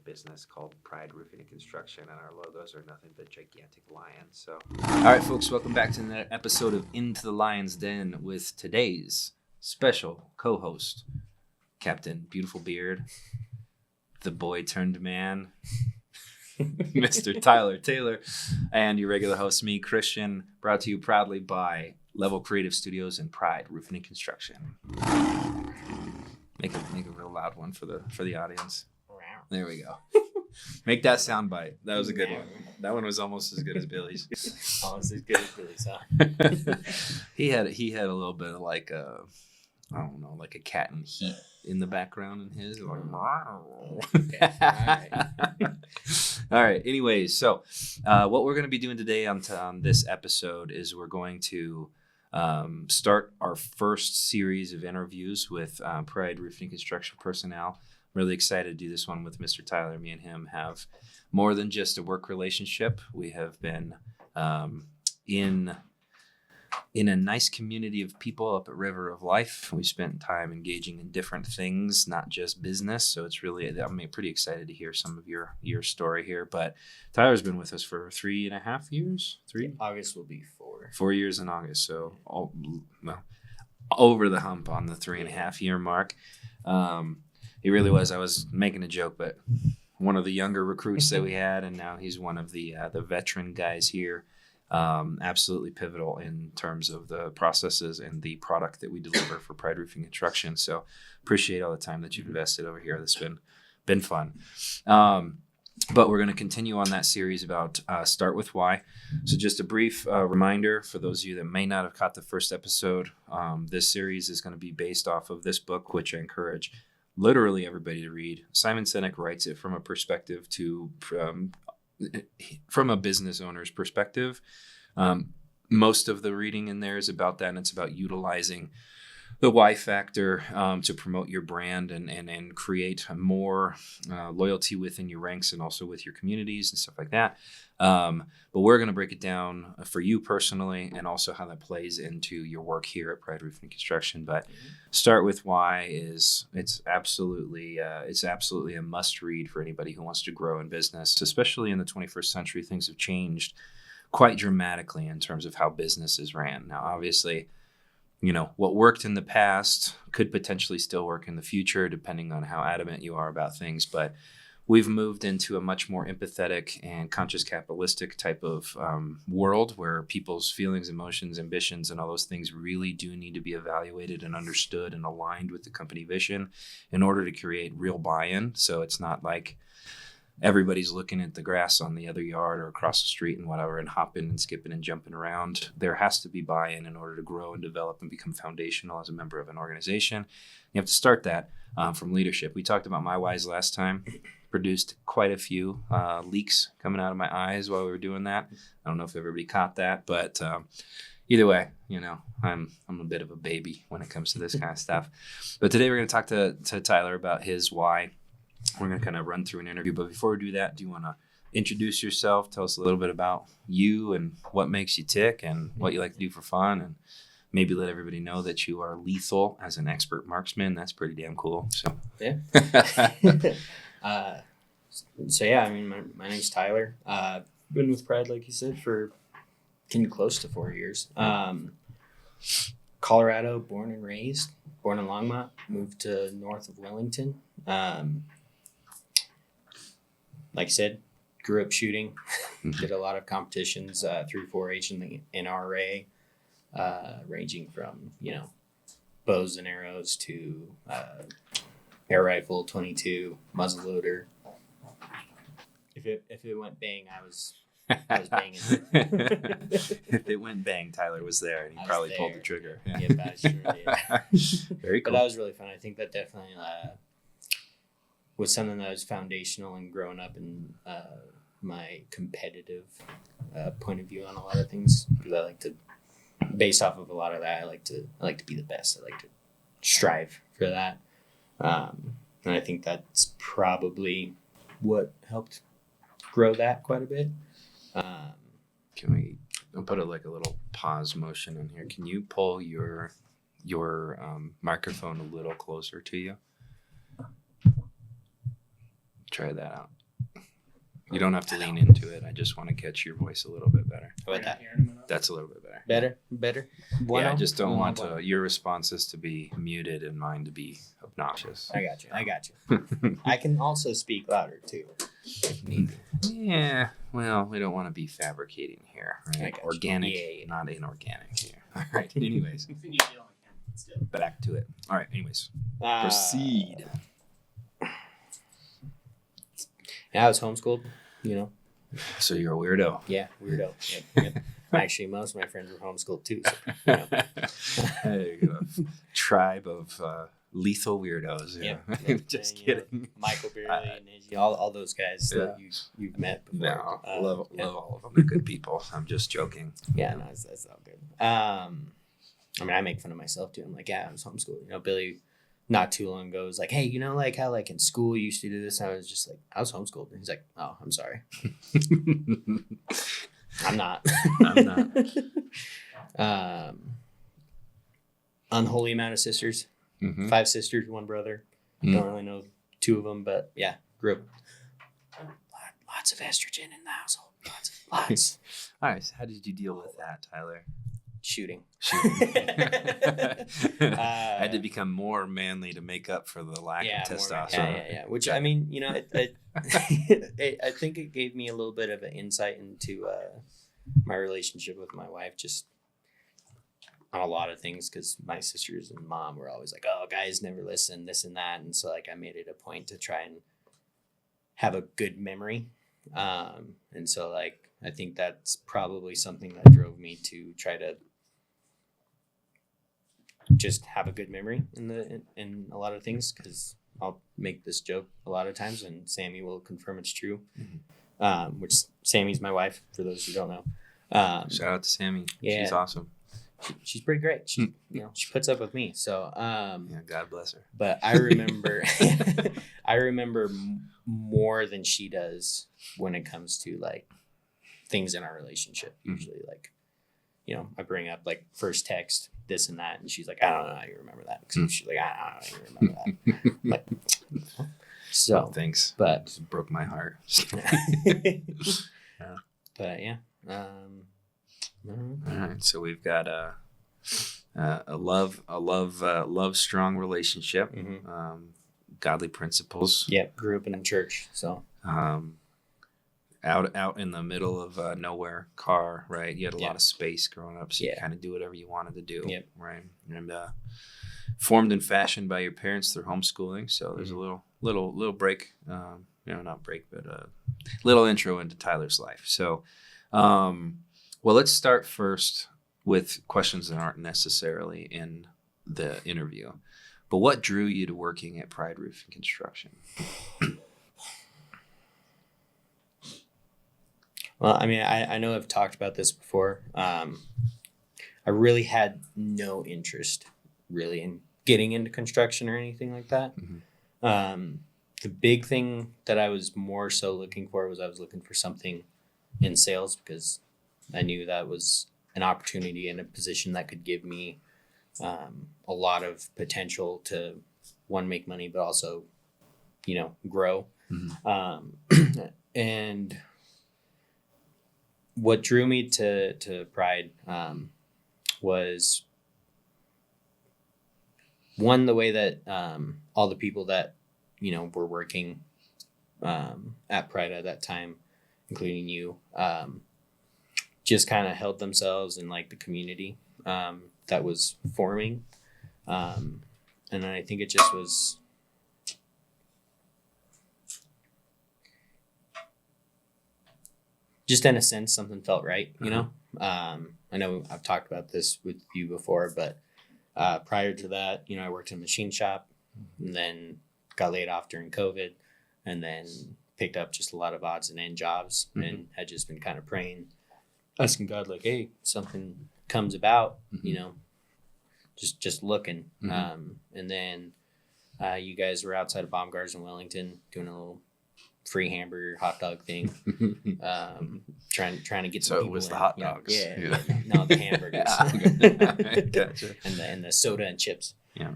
business called Pride Roofing and Construction, and our logos are nothing but gigantic lions. So, all right, folks, welcome back to another episode of Into the Lion's Den with today's special co-host, Captain Beautiful Beard, the boy turned man, Mr. Tyler Taylor, and your regular host, me, Christian, brought to you proudly by LVL Creative Studios and Pride Roofing and Construction. Make a real loud one for the audience. There we go. Make that sound bite. That was a good one. That one was almost as good as Billy's. Almost as good as Billy's, huh? He had a little bit of like a, I don't know, like a cat in heat in the background in his. Like, Okay. All right. Anyways, so what we're going to be doing today on this episode is we're going to start our first series of interviews with Pride Roofing Construction personnel. I'm really excited to do this one with Mr. Tyler. Me and him have more than just a work relationship. We have been in a nice community of people up at River of Life. We spent time engaging in different things, not just business. So it's really, I'm pretty excited to hear some of your story here. But Tyler's been with us for 3.5 years. August will be 4. 4 years in August. So over the hump on the 3.5 year mark. He really was. I was making a joke, but one of the younger recruits that we had, and now he's one of the veteran guys here. Absolutely pivotal in terms of the processes and the product that we deliver for Pride Roofing Construction. So appreciate all the time that you've invested over here. That's been fun. But we're going to continue on that series about Start With Why. So just a brief reminder for those of you that may not have caught the first episode. This series is going to be based off of this book, which I encourage literally everybody to read. Simon Sinek writes it from a perspective from a business owner's perspective. Most of the reading in there is about that, and it's about utilizing the why factor to promote your brand and create more loyalty within your ranks and also with your communities and stuff like that. But we're going to break it down for you personally and also how that plays into your work here at Pride Roofing Construction. But Start With Why it's absolutely a must read for anybody who wants to grow in business, especially in the 21st century. Things have changed quite dramatically in terms of how business is ran. Now, obviously, what worked in the past could potentially still work in the future, depending on how adamant you are about things. But we've moved into a much more empathetic and conscious capitalistic type of world where people's feelings, emotions, ambitions, and all those things really do need to be evaluated and understood and aligned with the company vision in order to create real buy-in. So it's not like everybody's looking at the grass on the other yard or across the street and whatever and hopping and skipping and jumping around. There has to be buy-in in order to grow and develop and become foundational as a member of an organization. You have to start that from leadership. We talked about my whys last time. Produced quite a few leaks coming out of my eyes while we were doing that. I don't know if everybody caught that, but either way, I'm a bit of a baby when it comes to this kind of stuff. But today we're going to talk to Tyler about his why. We're going to kind of run through an interview. But before we do that, do you want to introduce yourself? Tell us a little bit about you and what makes you tick and what you like to do for fun, and maybe let everybody know that you are lethal as an expert marksman. That's pretty damn cool. So yeah. My name's Tyler. Been with Pride, like you said, for getting close to 4 years. Colorado, born and raised. Born in Longmont, moved to north of Wellington. Like I said, grew up shooting. Did a lot of competitions through 4-H and the NRA, ranging from bows and arrows to air rifle, 22, muzzleloader. If it went bang, I was banging. If it went bang, Tyler was there, and he probably pulled the trigger. Yeah, that's true. Yeah. Very cool. But that was really fun. I think that definitely was something that was foundational in growing up in my competitive point of view on a lot of things. Because I like to, based off of a lot of that, I like to be the best. I like to strive for that. And I think that's probably what helped grow that quite a bit. Can we put a little pause motion in here? Can you pull your microphone a little closer to you? Try that out. You don't have to lean into it. I just want to catch your voice a little bit better. How about that? That's a little bit better. Better. Yeah, I just don't want your responses to be muted and mine to be obnoxious. I got you. I can also speak louder too. Yeah, well, we don't want to be fabricating here, right? Organic, yeah. not inorganic here. All right, anyways. Back to it. All right, anyways. Proceed. Yeah, I was homeschooled, you know. So you're a weirdo. Yeah, weirdo. Yep. Actually, most of my friends were homeschooled too. So, you know. Hey, a tribe of lethal weirdos. Yeah. Yep. Just and, kidding. Michael Beerley, Niji, all those guys that you've met before. No, love all of them. They're good people. I'm just joking. Yeah, no, that's all good. I mean, I make fun of myself too. I'm like, yeah, I was homeschooled. You know, Billy, not too long ago, was like, hey, you know, like how like in school you used to do this. And I was just like, I was homeschooled. And he's like, oh, I'm sorry. I'm not. Unholy amount of sisters. 5 sisters, 1 brother. Don't really know 2 of them, but yeah, grew up. Lots of estrogen in the household. Lots. All right. So how did you deal with that, Tyler? Shooting. I had to become more manly to make up for the lack of testosterone. Yeah. Which, I mean, you know, I think it gave me a little bit of an insight into my relationship with my wife, just on a lot of things, because my sisters and mom were always like, oh, guys never listen, this and that. And so, like, I made it a point to try and have a good memory. And so, like, I think that's probably something that drove me to try to just have a good memory in a lot of things, because I'll make this joke a lot of times and Sammy will confirm it's true. Which Sammy's my wife, for those who don't know. Shout out to Sammy. Yeah. She's awesome. She's pretty great. She she puts up with me. So yeah, God bless her. But I remember I remember more than she does when it comes to like things in our relationship. Usually, like, you know, I bring up like first text, this and that, and she's like, I don't know how you remember that. She's like, I don't know how you remember that. Like, so well, thanks. But it just broke my heart. Yeah. But yeah. All right, so we've got a love strong relationship, godly principles. Yep, grew up in a church, so out in the middle of nowhere, car, right? You had a lot of space growing up, so you kind of do whatever you wanted to do, right? And formed and fashioned by your parents through homeschooling. So there's a little break, not break, but a little intro into Tyler's life. So. Well, let's start first with questions that aren't necessarily in the interview. But what drew you to working at Pride Roofing Construction? Well, I mean, I know I've talked about this before. I really had no interest really in getting into construction or anything like that. The big thing that I was more so looking for was I was looking for something in sales, because I knew that was an opportunity and a position that could give me a lot of potential to, one, make money, but also, you know, grow. And what drew me to Pride was, one, the way that all the people that, you know, were working at Pride at that time, including you, just kind of held themselves in like the community that was forming. And I think it just was just, in a sense, something felt right, you know? I know I've talked about this with you before, but prior to that, you know, I worked in a machine shop and then got laid off during COVID, and then picked up just a lot of odds and end jobs, and had just been kind of praying, asking God, like, hey, something comes about, you know, just looking. And then you guys were outside of Baumgars in Wellington doing a little free hamburger hot dog thing, trying to get some so people it was in. the hot dogs. Yeah. No, the hamburgers. Gotcha. and the soda and chips. Yeah.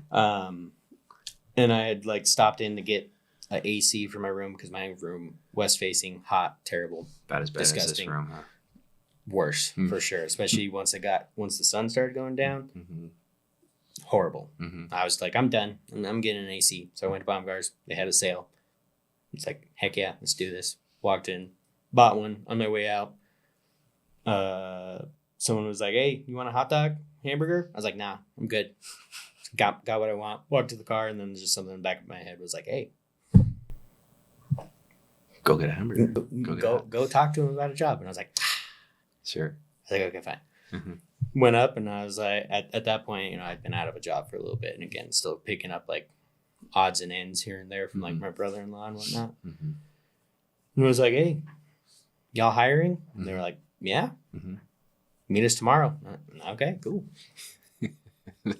And I had like stopped in to get a AC for my room because my room west facing, hot, terrible, About as bad disgusting. as this room, huh? Worse for sure. Especially once the sun started going down. Mm-hmm. Horrible. Mm-hmm. I was like, I'm done. I'm getting an AC. So I went to Baumgart's. They had a sale. It's like, heck yeah, let's do this. Walked in, bought one on my way out. Someone was like, hey, you want a hot dog, hamburger? I was like, nah, I'm good. Got what I want. Walked to the car, and then just something in the back of my head was like, hey, Go get a hamburger. go talk to him about a job. And I was like, Sure. I was like, okay, fine. Mm-hmm. Went up, and I was like, at that point, you know, I'd been out of a job for a little bit, and again, still picking up like odds and ends here and there from like my brother-in-law and whatnot. Mm-hmm. And I was like, hey, y'all hiring? And they were like, yeah. Mm-hmm. Meet us tomorrow. Okay, cool.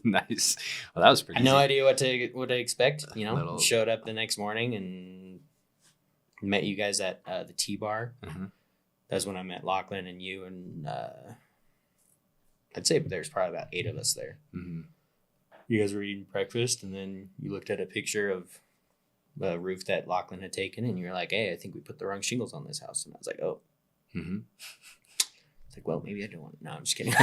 Nice. Well, that was pretty. I had no easy. idea what to expect. You know, showed up the next morning and met you guys at the Tea Bar. Mm-hmm. That's when I met Lachlan and you, and I'd say there's probably about 8 of us there. Mm-hmm. You guys were eating breakfast, and then you looked at a picture of a roof that Lachlan had taken, and you were like, hey, I think we put the wrong shingles on this house. And I was like, oh. Mm-hmm. It's like, well, maybe I don't want it. No, I'm just kidding.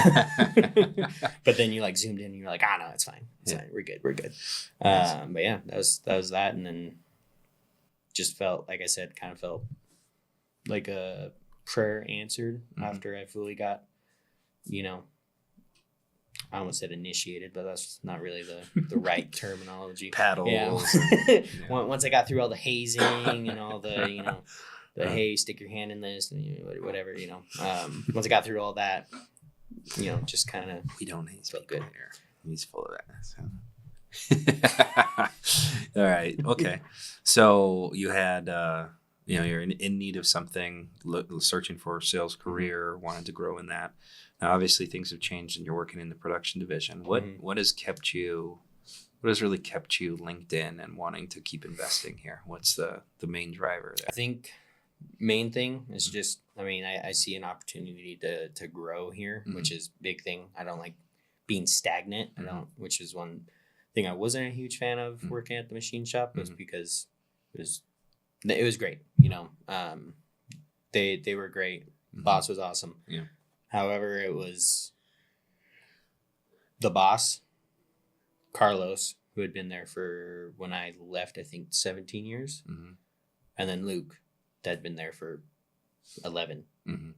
But then you like zoomed in and you're like, no, it's fine. It's fine. We're good. Nice. But yeah, that was that. And then just felt, like I said, kind of felt like a prayer answered after I fully got, you know, I almost said initiated, but that's not really the right terminology. Paddles. Yeah. Once I got through all the hazing and all the, you know, hey, stick your hand in this and you know, whatever, you know. Once I got through all that, you know, just kind of We don't hate felt people good. here. He's full of that. So. All right. Okay. So you had, you know, you're in need of something, searching for a sales career, wanted to grow in that. Now, obviously, things have changed, and you're working in the production division. What has kept you? What has really kept you linked in and wanting to keep investing here? What's the main driver there? I think main thing is just, I mean, I see an opportunity to grow here, which is big thing. I don't like being stagnant. I don't, which is one thing I wasn't a huge fan of working at the machine shop was because it was great. You know, they were great. Boss was awesome. Yeah. However, it was the boss, Carlos, who had been there for when I left, I think 17 years, and then Luke, that had been there for 11. Mm-hmm.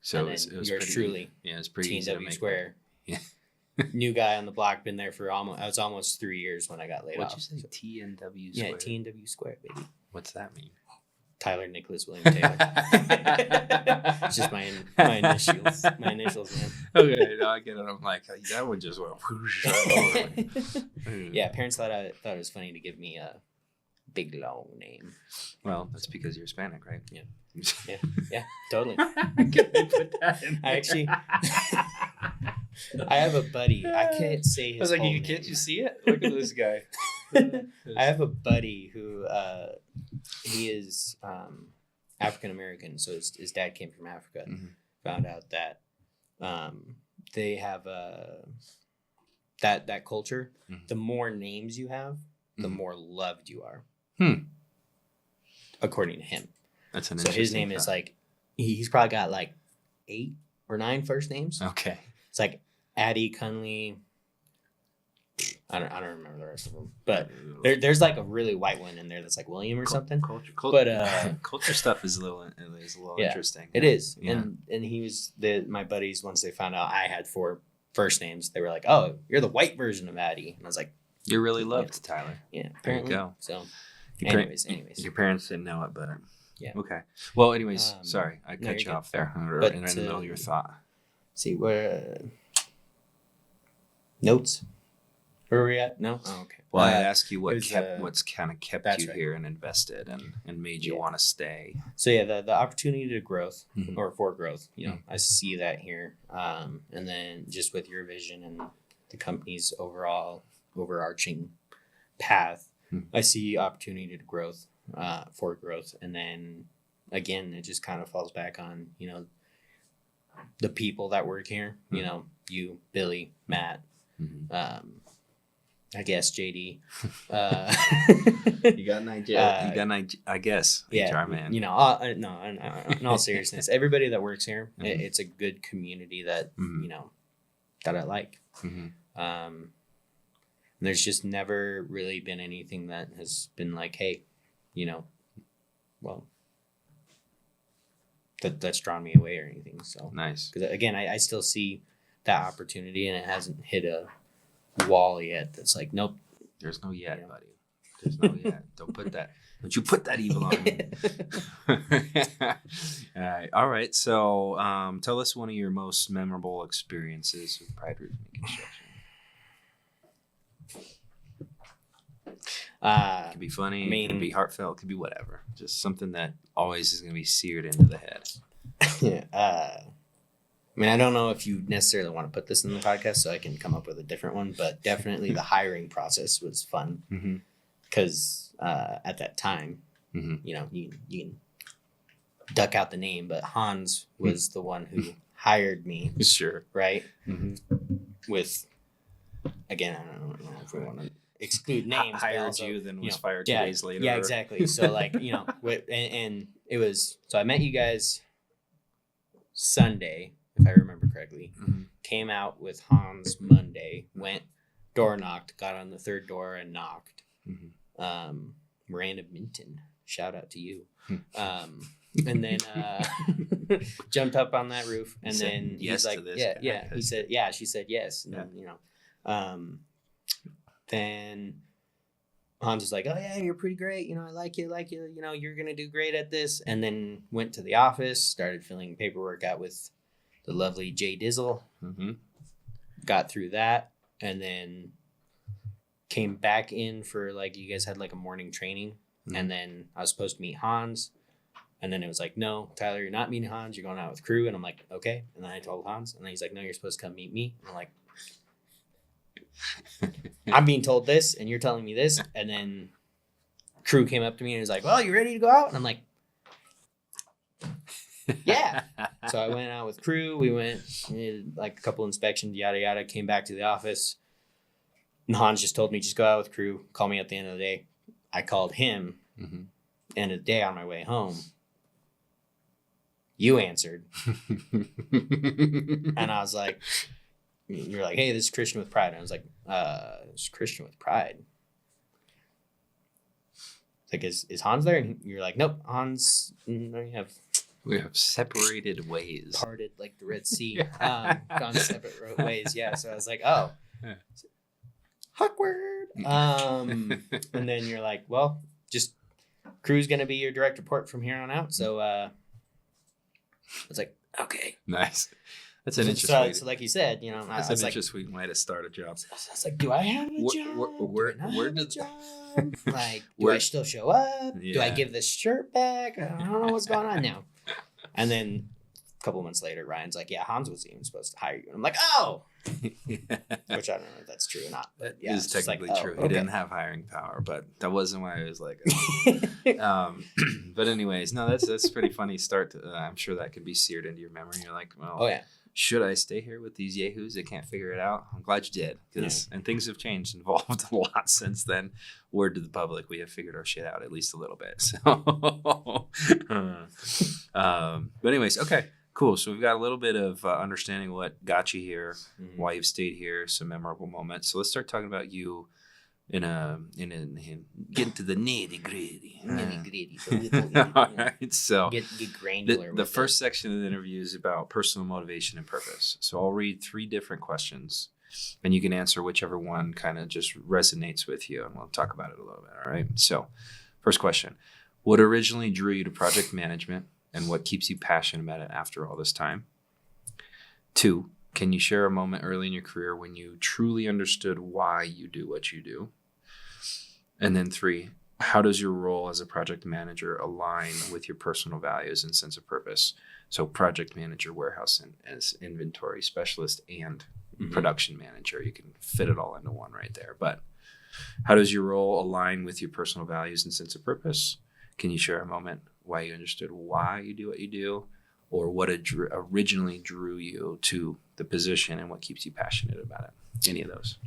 So and it was yours pretty, truly, yeah, it's pretty easy to T&W make Square. Yeah. New guy on the block, been there for almost 3 years when I got laid off. What'd you say? T&W Square? Yeah, T&W Square, baby. What's that mean? Tyler Nicholas William Taylor. It's just my initials. My initials, man. Okay, no, I get it. I'm like, that one just went whoosh right over. Yeah, parents thought it was funny to give me a big long name. Well, that's because you're Hispanic, right? Yeah. Yeah, totally. Can they put that in I actually I have a buddy. I can't say his I was like, whole can't name. you see it? Look at this guy. I have a buddy who he is African American, so his dad came from Africa. Found out that they have that culture. The more names you have, the more loved you are. According to him. That's an so his interesting name is like he's probably got like 8 or 9 first names. Okay. It's like Addie, Cunley. I don't remember the rest of them, but there's like a really white one in there that's like William or something. But culture stuff is a little yeah, interesting. It is, yeah. and he was my buddies. Once they found out I had 4 first names, they were like, "Oh, you're the white version of Addie," and I was like, "You're really loved, Tyler." Yeah, there you apparently. go. So, anyways, anyways, your parents didn't know it, but yeah. Okay. Well, anyways, sorry, I no, cut you off there, but, in the middle of your thought. See where notes. Where are we at? No. Oh, okay. Well, I asked you what's kind of kept you right. here and invested and made you want to stay. So yeah, the opportunity to growth or for growth, you know, I see that here. And then just with your vision and the company's overall overarching path, I see opportunity to growth, for growth. And then again, it just kind of falls back on, you know, the people that work here, you know, you, Billy, Matt, I guess JD. You got an idea. I guess. Yeah, HR man. no, in all seriousness, everybody that works here, it's a good community that that I like. And there's just never really been anything that has been like, hey, well, that's drawn me away or anything. So nice. Because again, I still see that opportunity, and it hasn't hit a wall yet. That's like, nope. There's no yet, buddy. There's no yet. Don't you put that evil on me. All right. So tell us one of your most memorable experiences with Pride Roofing and Construction. It could be funny, it could be heartfelt, it could be whatever. Just something that always is going to be seared into the head. I don't know if you necessarily want to put this in the podcast, so I can come up with a different one, but definitely the hiring process was fun because at that time, you can duck out the name, but Hans was the one who hired me. Sure. Right? With, again, I don't know if we want to exclude names. Hired also, you, then was fired 2 days later. Yeah, exactly. So and it was, so I met you guys Sunday, if I remember correctly. Came out with Hans Monday, went door knocked, got on the third door and knocked. Miranda Minton, shout out to you. And then jumped up on that roof, and then he's like, he said, she said yes. And then, then Hans was like, oh yeah, you're pretty great. I like you. You're going to do great at this. And then went to the office, started filling paperwork out with the lovely Jay Dizzle. Got through that. And then came back in for you guys had a morning training. And then I was supposed to meet Hans. And then it was like, no, Tyler, you're not meeting Hans. You're going out with crew. And I'm like, okay. And then I told Hans. And then he's like, no, you're supposed to come meet me. And I'm like, I'm being told this and you're telling me this. And then crew came up to me and was like, well, you ready to go out? And I'm like, yeah. So I went out with crew. We went, did a couple inspections, yada, yada, came back to the office. And Hans just told me, just go out with crew. Call me at the end of the day. I called him end of the day on my way home. You answered. And I was like, you're like, hey, this is Christian with Pride. And I was like, it's Christian with Pride. It's like, is Hans there? And you're like, nope, Hans, we have separated ways. Parted like the Red Sea. Gone separate ways. Yeah. So I was like, oh, awkward. And then you're like, well, just crew's going to be your direct report from here on out. So I was like, okay. Nice. That's an interesting. So like you said, that's an interesting way to start a job. I was like, do I have a job? Where did a job? Do I still show up? Yeah. Do I give this shirt back? I don't know what's going on now. And then a couple months later, Ryan's like, yeah, Hans was even supposed to hire you. And I'm like, oh. Which I don't know if that's true or not. But yeah, it's technically true. He didn't have hiring power, but that wasn't why I was like, but anyways, no, that's a pretty funny start. I'm sure that could be seared into your memory. You're like, well, should I stay here with these yahoos that can't figure it out? I'm glad you did. And things have changed and evolved a lot since then. Word to the public, we have figured our shit out at least a little bit. So, but anyways, okay, cool. So we've got a little bit of understanding what got you here, why you've stayed here, some memorable moments. So let's start talking about you in get into the nitty gritty. All right, so get granular. The first section of the interview is about personal motivation and purpose. So I'll read 3 different questions, and you can answer whichever one kind of just resonates with you, and we'll talk about it a little bit. All right. So, first question: what originally drew you to project management, and what keeps you passionate about it after all this time? 2. Can you share a moment early in your career when you truly understood why you do what you do? And then 3, how does your role as a project manager align with your personal values and sense of purpose? So project manager, warehouse, and as inventory specialist and production manager. You can fit it all into one right there. But how does your role align with your personal values and sense of purpose? Can you share a moment why you understood why you do what you do? Or what originally drew you to the position and what keeps you passionate about it? Any of those?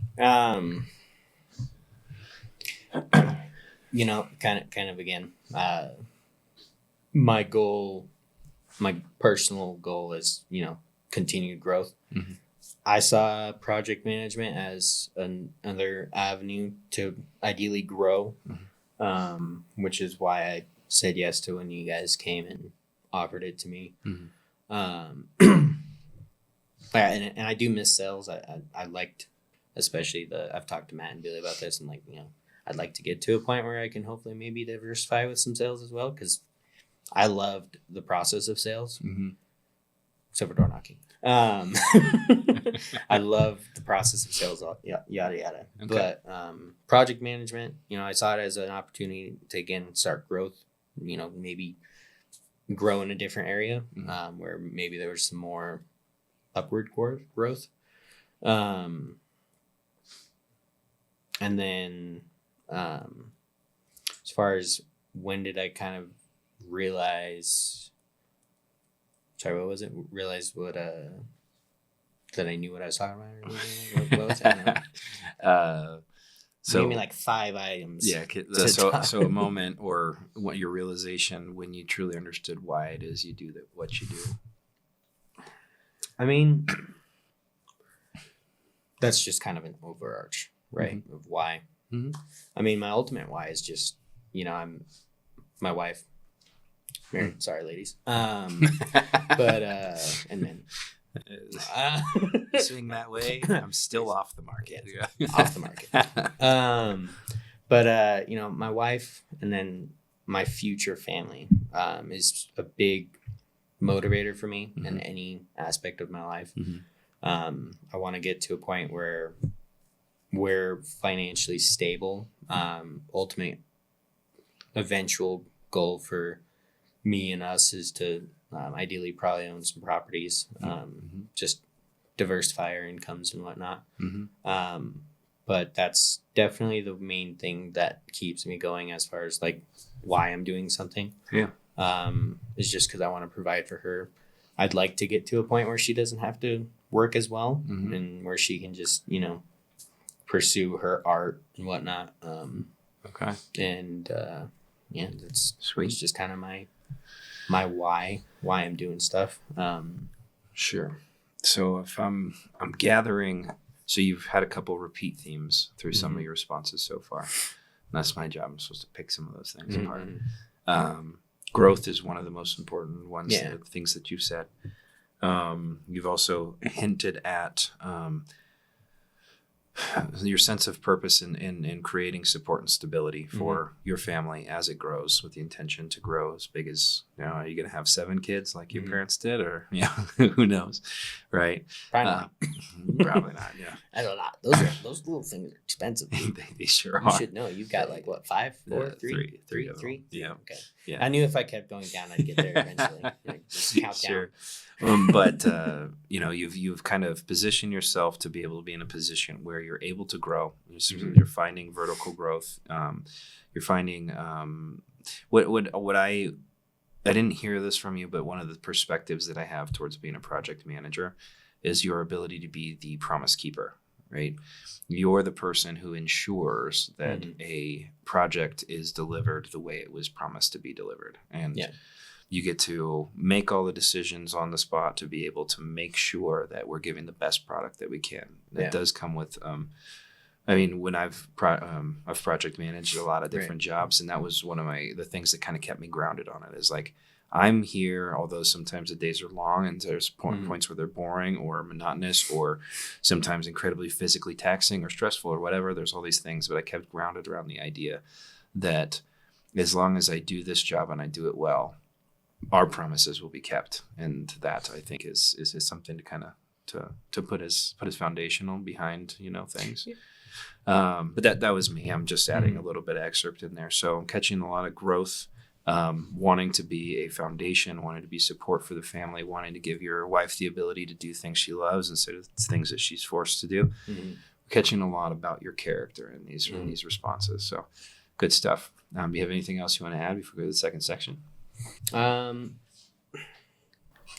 you know, kind of again, my goal, my personal goal is, you know, continued growth. Mm-hmm. I saw project management as another avenue to ideally grow, which is why I said yes to when you guys came and offered it to me. Mm-hmm. Yeah, and I do miss sales. I liked, especially I've talked to Matt and Billy about this, and like, you know, I'd like to get to a point where I can hopefully maybe diversify with some sales as well, because I loved the process of sales, Mm-hmm. except for door knocking. I love the process of sales, yada yada. Okay. But project management, you know, I saw it as an opportunity to again start growth. You know, maybe grow in a different area, where maybe there was some more upward growth. And then as far as when did I kind of realize, sorry, what was it? Realize what that I knew what I was talking about? Or what was it? I don't know. So maybe like 5 items. Yeah. So a moment or what your realization when you truly understood why it is you do that, what you do. I mean, that's just kind of an overarch, right? Mm-hmm. Of why. Mm-hmm. I mean, my ultimate why is just, you know, I'm my wife. Married, sorry, ladies. But and then swing that way, I'm still off the market. Yeah, off the market. But you know, my wife and then my future family is a big motivator for me in any aspect of my life. Mm-hmm. I want to get to a point where we're financially stable. Ultimate eventual goal for me and us is to ideally probably own some properties, just diversify our incomes and whatnot. Mm-hmm. But that's definitely the main thing that keeps me going as far as like why I'm doing something. Yeah. Is just because I want to provide for her. I'd like to get to a point where she doesn't have to work as well, and where she can just, you know, pursue her art and whatnot. Okay. And yeah, that's sweet. It's just kind of my why I'm doing stuff. Sure. So if I'm gathering, so you've had a couple repeat themes through some of your responses so far. That's my job. I'm supposed to pick some of those things apart. Growth is one of the most important ones. Yeah. The things that you've said. You've also hinted at your sense of purpose in creating support and stability for your family as it grows, with the intention to grow as big as, you know, are you going to have 7 kids like your parents did, or who knows, right? Probably not. Probably not. Yeah, I don't know. Those little things are expensive. they sure You are. should know. You've got like what, 5, 4, 3, three of them. 3. Yeah. Okay. Yeah. I knew if I kept going down, I'd get there eventually. Like, just count Sure. down. But you know, you've kind of positioned yourself to be able to be in a position where you're able to grow. You're finding vertical growth. You're finding what I didn't hear this from you, but one of the perspectives that I have towards being a project manager is your ability to be the promise keeper, right? You're the person who ensures that a project is delivered the way it was promised to be delivered. And you get to make all the decisions on the spot to be able to make sure that we're giving the best product that we can. That does come with, I mean, when I've project managed a lot of different jobs, and that was one of the things that kind of kept me grounded on it, is like, I'm here, although sometimes the days are long and there's points where they're boring or monotonous or sometimes incredibly physically taxing or stressful or whatever. There's all these things, but I kept grounded around the idea that as long as I do this job and I do it well, our promises will be kept. And that, I think, is something to kind of to put as foundational behind, you know, things. But that was me. I'm just adding a little bit of excerpt in there. So I'm catching a lot of growth. Wanting to be a foundation, wanting to be support for the family, wanting to give your wife the ability to do things she loves instead of things that she's forced to do. Catching a lot about your character in these responses. So good stuff. Do you have anything else you want to add before we go to the second section?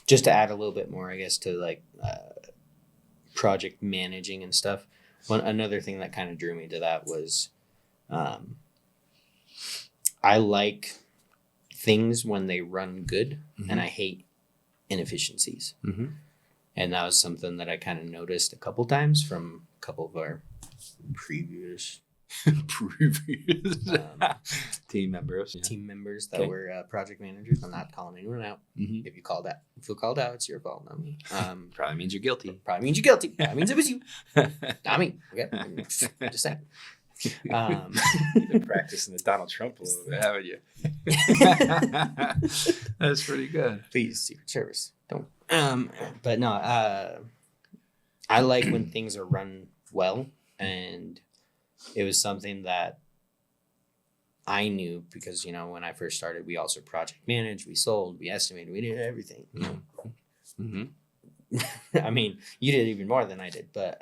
Just to add a little bit more, I guess, to like project managing and stuff. Another thing that kind of drew me to that was I like things when they run good, Mm-hmm. and I hate inefficiencies. Mm-hmm. And that was something that I kind of noticed a couple times from a couple of our previous team members. Yeah. team members that Okay. were project managers. I'm not calling anyone out. Mm-hmm. If you feel called out, it's your fault, not me. Probably means you're guilty. Probably means you're guilty. Probably means it was you, not me. Okay, just saying. You've been practicing the Donald Trump a little bit, haven't you? That's pretty good. Please, Secret Service, don't. But no, I like when things are run well, and it was something that I knew because, you know, when I first started, we also project managed, we sold, we estimated, we did everything. You know? Mm-hmm. I mean, you did even more than I did, but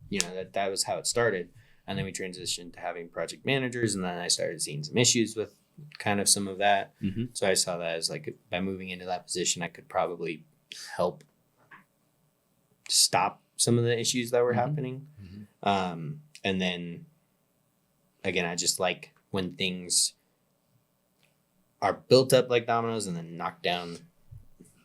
you know, that was how it started. And then we transitioned to having project managers, and then I started seeing some issues with kind of some of that. Mm-hmm. So I saw that as like, by moving into that position, I could probably help stop some of the issues that were Mm-hmm. happening. Mm-hmm. And then again, I just like when things are built up like dominoes and then knocked down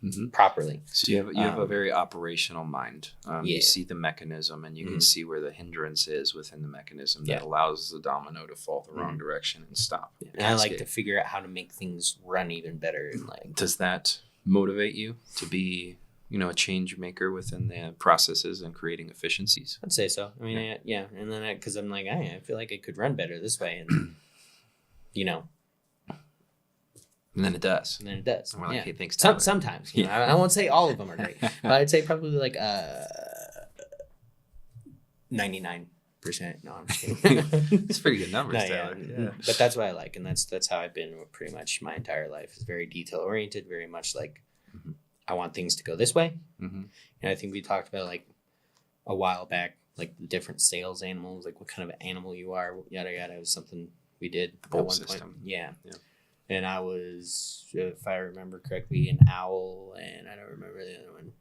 Mm-hmm. properly. So you have a very operational mind. Yeah. You see the mechanism, and you can Mhm. see where the hindrance is within the mechanism that Yeah. allows the domino to fall the wrong Mhm. direction and stop. And I like to Cascade. figure out how to make things run even better. And like, Does that motivate you to be, you know, a change maker within the processes and creating efficiencies? I'd say so. I mean, yeah. And then because I'm like, I feel like it could run better this way, and you know, And then it does. and then it does. And we're like, Yeah. hey, thanks, Tyler. Sometimes, you know, I won't say all of them are great, but I'd say probably like 99%. No, I'm just kidding. It's pretty good numbers, No, yeah. Tyler. Yeah. But that's what I like, and that's how I've been pretty much my entire life. It's very detail oriented, very much like Mhm. I want things to go this way. Mm-hmm. And I think we talked about like a while back, like the different sales animals, like what kind of animal you are, yada yada. It was something we did The at bolt one system. point. Yeah. Yeah. And I was, if I remember correctly, an owl, and I don't remember the other one.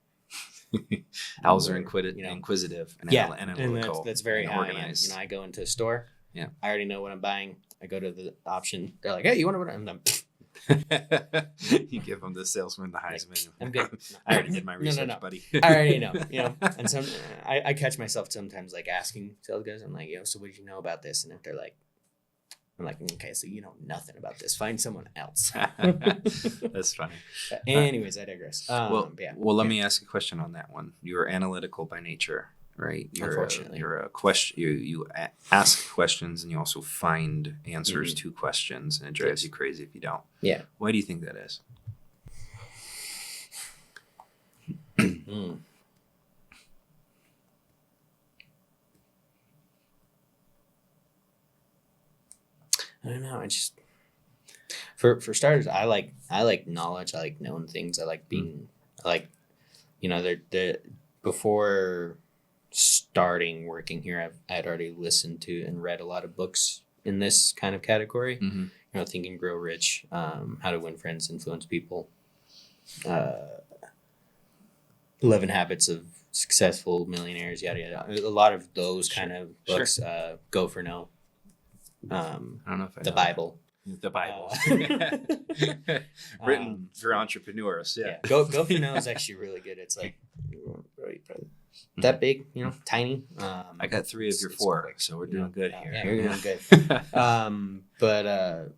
Owls are Where, inquisitive, you know, inquisitive and Yeah, analytical. and that's very and how I am. organized. You know, I go into a store. Yeah. I already know what I'm buying. I go to the option. They're like, "Hey, you want to?" And I'm You give them the salesman the Heisman. I'm good. I already did my No, research, no. buddy. I already know, you know. And so I catch myself sometimes like asking sales guys. I'm like, so what do you know about this? And if they're like, I'm like, okay, so you know nothing about this. Find someone else. That's funny. Anyways, I digress. Well, Yeah. let me ask a question on that one. You're analytical by nature, right? Unfortunately. You're a question. You ask questions, and you also find answers Mhm. to questions, and it drives Yes. you crazy if you don't. Yeah. Why do you think that is? Mm. I don't know. I just for starters, I like knowledge. I like knowing things. I like being I like, you know, the before starting working here, I had already listened to and read a lot of books in this kind of category. Mm-hmm. You know, Think and Grow Rich, How to Win Friends, Influence People, 11 Habits of Successful Millionaires, yada yada. A lot of those kind of books. Go for No. I don't know if I The know Bible. The Bible. Uh, Written for entrepreneurs. Yeah. Go for No is actually really good. It's like that big, you know, tiny. I got 3 of your it's 4, quick. so we're doing good here. Yeah, you're doing good. But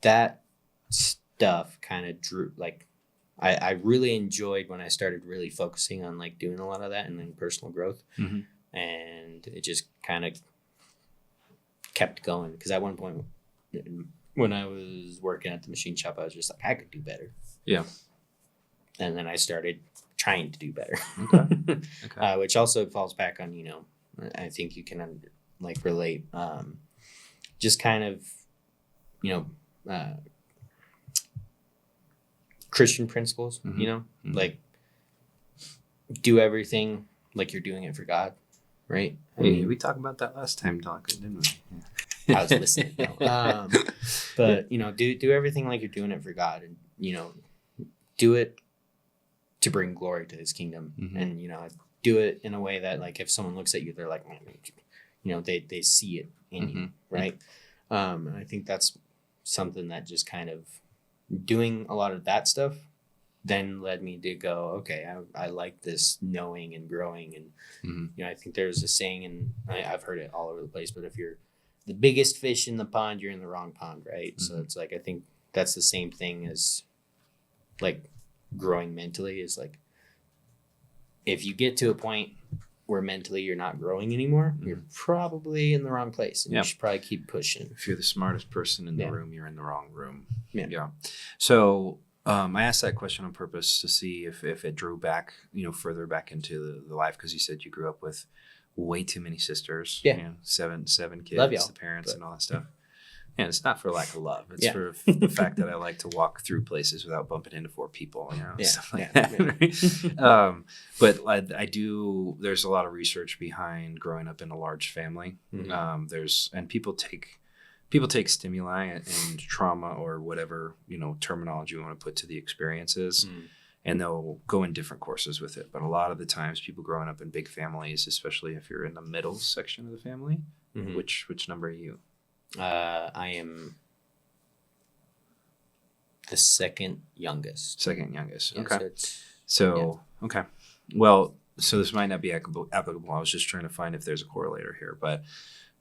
that stuff kind of drew like I really enjoyed when I started really focusing on like doing a lot of that and then personal growth, Mhm. and it just kind of kept going because at one point when I was working at the machine shop, I was just like I could do better. Yeah. And then I started trying to do better. Okay. Okay. Which also falls back on, you know, I think you can like relate, just kind of, you know, Christian principles, Mhm. you know, Mhm. like do everything like you're doing it for God, right? I Hey, mean, we talked about that last time, talking, didn't we? I was listening. No. But you know, do everything like you're doing it for God, and you know, do it to bring glory to His kingdom, Mhm. and you know, do it in a way that like if someone looks at you, they're like, man, you know, they see it in you, Mhm. right? And I think that's something that just kind of doing a lot of that stuff then led me to go, okay, I like this knowing and growing. And, I think there's a saying, and I've heard it all over the place, but if you're the biggest fish in the pond, you're in the wrong pond, right? So it's like, I think that's the same thing as like growing mentally is like, if you get to a point where mentally you're not growing anymore, you're probably in the wrong place, and you should probably keep pushing. If you're the smartest person in the room, you're in the wrong room. Yeah. So I asked that question on purpose to see if it drew back, further back into the life, because you said you grew up with way too many sisters. Yeah. Seven kids, Love y'all, the parents, and all that stuff. And it's not for lack of love. It's for the fact that I like to walk through places without bumping into 4 people, stuff like that. But I do, there's a lot of research behind growing up in a large family. And people take stimuli and trauma or whatever, terminology you want to put to the experiences, and they'll go in different courses with it. But a lot of the times people growing up in big families, especially if you're in the middle section of the family, which number are you? I am the second youngest. Yeah, okay. Okay. Well, so this might not be applicable. I was just trying to find if there's a correlator here, but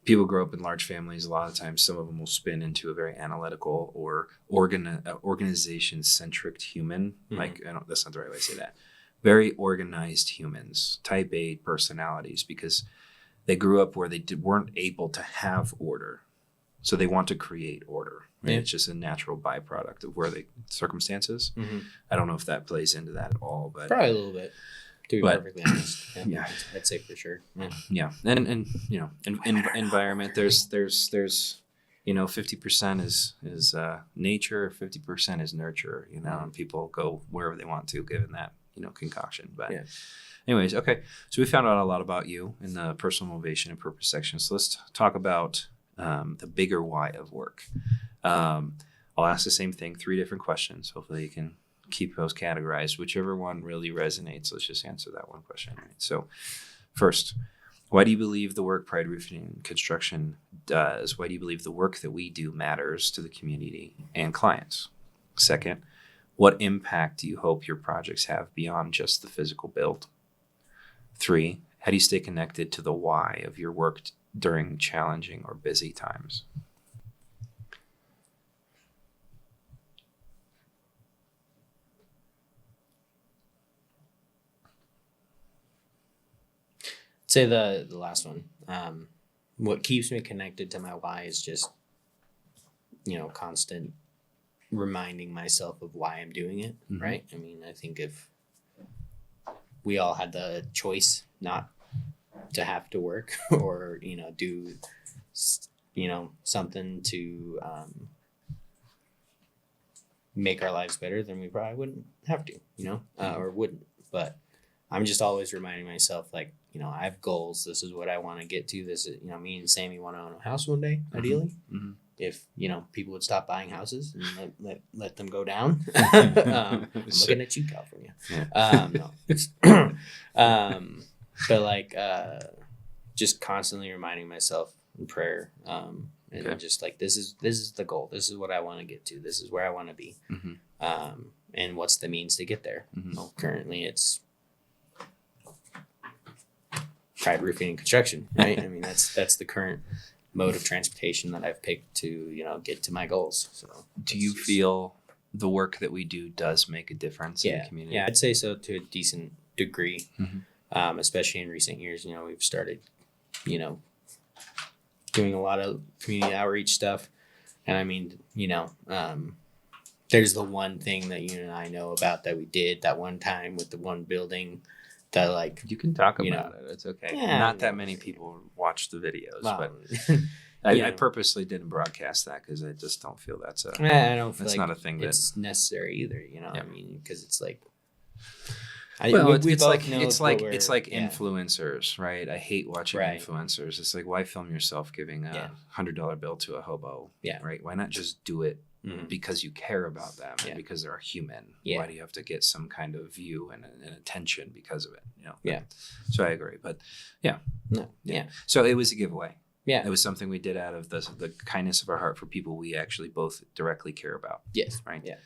people grow up in large families. A lot of times, some of them will spin into a very analytical or organization-centric human. That's not the right way to say that. Very organized humans, type A personalities, because they grew up where they weren't able to have order. So they want to create order. Right? Yeah. It's just a natural byproduct of where circumstances. I don't know if that plays into that at all, but probably a little bit. To be perfectly honest, I'd say for sure. Yeah, and environment. There's 50% is nature, 50% is nurture. And people go wherever they want to, given that concoction. But anyways, okay. So we found out a lot about you in the personal motivation and purpose section. So let's talk about the bigger why of work. I'll ask the same thing, 3 different questions. Hopefully you can keep those categorized. Whichever one really resonates, let's just answer that one question. Right? So first, why do you believe the work Pride Roofing and Construction does? Why do you believe the work that we do matters to the community and clients? Second, what impact do you hope your projects have beyond just the physical build? 3, how do you stay connected to the why of your work during challenging or busy times? I'd say the last one. What keeps me connected to my why is just, constant reminding myself of why I'm doing it, right? I mean, I think if we all had the choice not to have to work or, do, something to make our lives better, then we probably wouldn't have to, or wouldn't. But I'm just always reminding myself, like, I have goals. This is what I want to get to. This is, me and Sammy want to own a house one day, ideally. If, people would stop buying houses and let them go down. I'm looking at you, California. But like, just constantly reminding myself in prayer. And just like, this is the goal. This is what I want to get to. This is where I want to be. And what's the means to get there? Well, currently it's Pride Roofing and Construction, right? I mean, that's the current mode of transportation that I've picked to, get to my goals. So do you feel the work that we do does make a difference in the community? Yeah, I'd say so to a decent degree, especially in recent years. We've started, doing a lot of community outreach stuff. And I mean, there's the one thing that you and I know about that we did that one time with the one building that, like, you can talk about it. It's okay. Yeah, not that many people watch the videos, but I purposely didn't broadcast that because I just don't feel that's I don't feel that's like not a thing it's necessary either. I mean, because it's like, it's like influencers, right? I hate watching influencers. It's like, why film yourself giving a $100 bill to a hobo? Yeah. Right. Why not just do it because you care about them and because they're a human? Why do you have to get some kind of view and attention because of it? Yeah. So I agree, but No. Yeah. So it was a giveaway. Yeah. It was something we did out of the kindness of our heart for people we actually both directly care about. Yes. Right. Yeah.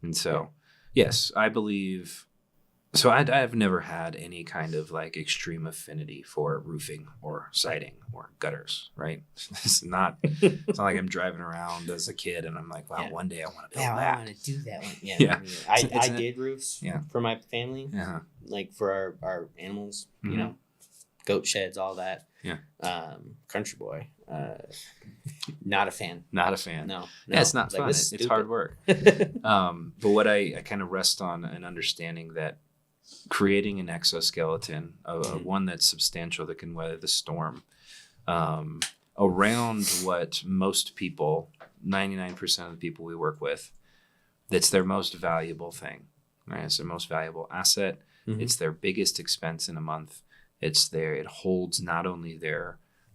And so, yes, I believe. So I've never had any kind of like extreme affinity for roofing or siding or gutters, right? It's not like I'm driving around as a kid and I'm like, wow, one day I want to build that. I want to do that one. Yeah. Yeah. I did roofs Yeah. for my family, like for our animals, you know, goat sheds, all that. Yeah. Country boy. Not a fan. Not a fan. No. Yeah, it's not fun. It's hard work. But what I kind of rest on an understanding that creating an exoskeleton, one that's substantial that can weather the storm, around what most people, 99% of the people we work with, that's their most valuable thing, right? It's their most valuable asset. It's their biggest expense in a month. It holds not only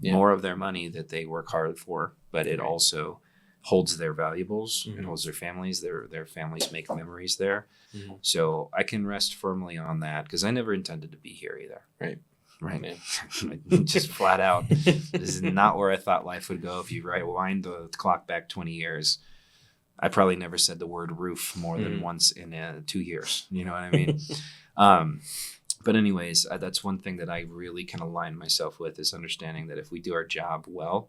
more of their money that they work hard for, but it also holds their valuables. It holds their families. Their families make memories there. So I can rest firmly on that because I never intended to be here either. Right. Just flat out. This is not where I thought life would go. If you rewind the clock back 20 years, I probably never said the word roof more than once in 2 years. You know what I mean? But anyways, that's one thing that I really can align myself with is understanding that if we do our job well,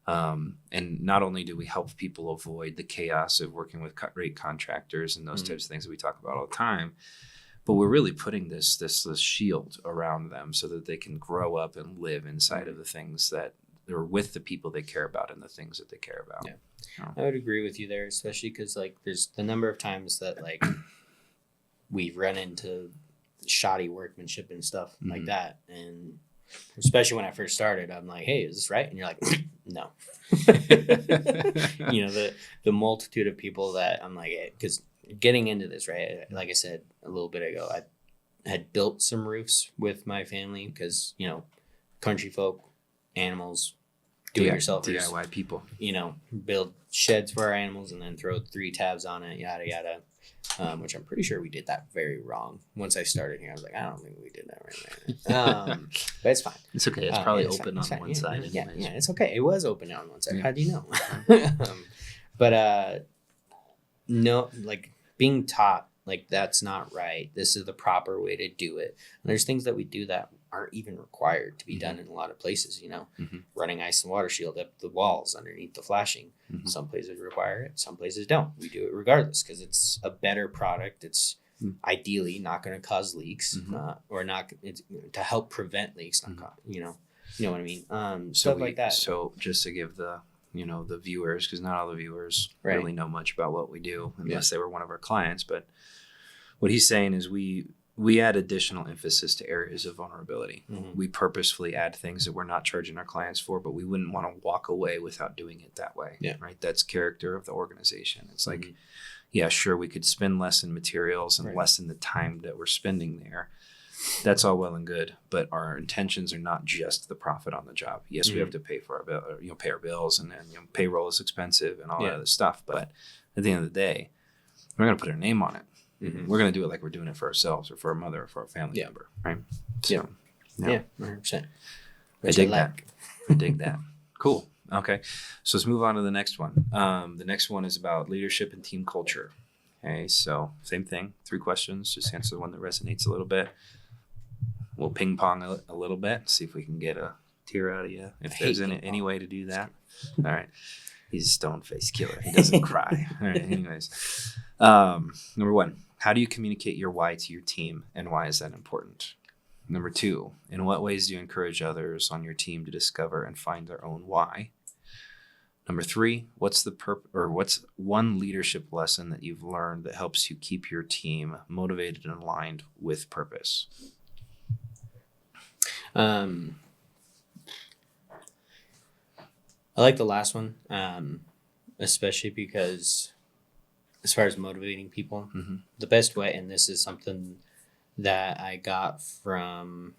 and not only do we help people avoid the chaos of working with cut rate contractors and those types of things that we talk about all the time, but we're really putting this shield around them so that they can grow up and live inside of the things that are with the people they care about and the things that they care about. Yeah. I would agree with you there, especially because like there's the number of times that like we've run into shoddy workmanship and stuff like that, and especially when I first started, I'm like, hey, is this right? And you're like, no. You know, the multitude of people that I'm like, because getting into this, right, like I said a little bit ago, I had built some roofs with my family because, you know, country folk, animals, do-it-yourselfers, DIY people, you know, build sheds for our animals and then throw 3 tabs on it, yada yada. Which I'm pretty sure we did that very wrong. Once I started here, I was like, I don't think we did that right. But it's fine. It's okay. It's probably open on one side. Yeah, it's okay. It was open on one side. Yeah. How do you know? But no, like being taught, like that's not right. This is the proper way to do it. And there's things that we do that aren't even required to be done in a lot of places, you know, running ice and water shield up the walls underneath the flashing. Some places require it, some places don't. We do it regardless because it's a better product. It's ideally not going to cause leaks or not to help prevent leaks. Not you know what I mean? Stuff like that. So just to give the viewers, because not all the viewers really know much about what we do unless they were one of our clients. But what he's saying is we add additional emphasis to areas of vulnerability. We purposefully add things that we're not charging our clients for, but we wouldn't want to walk away without doing it that way. Right. That's character of the organization. It's like, yeah, sure, we could spend less in materials and less in the time that we're spending there. That's all well and good, but our intentions are not just the profit on the job. Yes, we have to pay for our bill, pay our bills, and then payroll is expensive and all that other stuff. But at the end of the day, we're going to put our name on it. We're going to do it like we're doing it for ourselves or for our mother or for our family member, right? So, 100%. I dig that. I dig that. Cool. Okay. So let's move on to the next one. The next one is about leadership and team culture. Okay. So same thing, 3 questions. Just answer the one that resonates a little bit. We'll ping pong a little bit, see if we can get a tear out of you. If there's any way to do that. All right. He's a stone-faced killer. He doesn't cry. All right. Anyways, number 1. How do you communicate your why to your team, and why is that important? Number 2, in what ways do you encourage others on your team to discover and find their own why? Number 3, what's one leadership lesson that you've learned that helps you keep your team motivated and aligned with purpose? I like the last one, especially because as far as motivating people, the best way, and this is something that I got from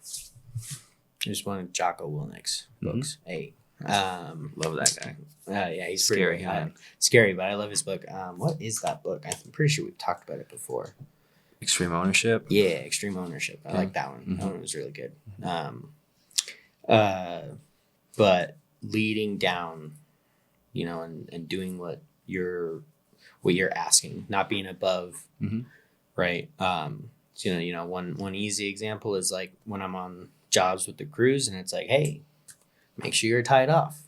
just one of Jocko Willnick's books. Love that guy. Yeah, he's scary. Scary, but I love his book. What is that book? I'm pretty sure we've talked about it before. Extreme Ownership. Yeah, Extreme Ownership. I like that one. That one was really good. But leading down, you know, and doing what you're asking, not being above, right? So, you know, one easy example is like when I'm on jobs with the crews, and it's like, hey, make sure you're tied off.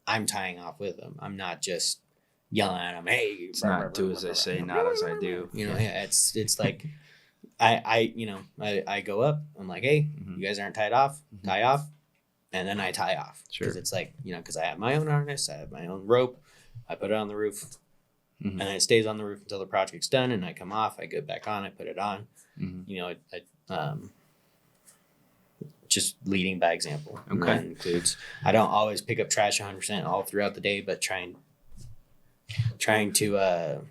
I'm tying off with them. I'm not just yelling at them. Hey, it's not do as I say, not as I do. You know, it's like I go up. I'm like, hey, you guys aren't tied off. Tie off, and then I tie off because it's like, you know, because I have my own harness, I have my own rope. I put it on the roof, and it stays on the roof until the project's done, and I come off. I go back on. I put it on. You know, just leading by example. And that includes, I don't always pick up trash 100% all throughout the day, but trying to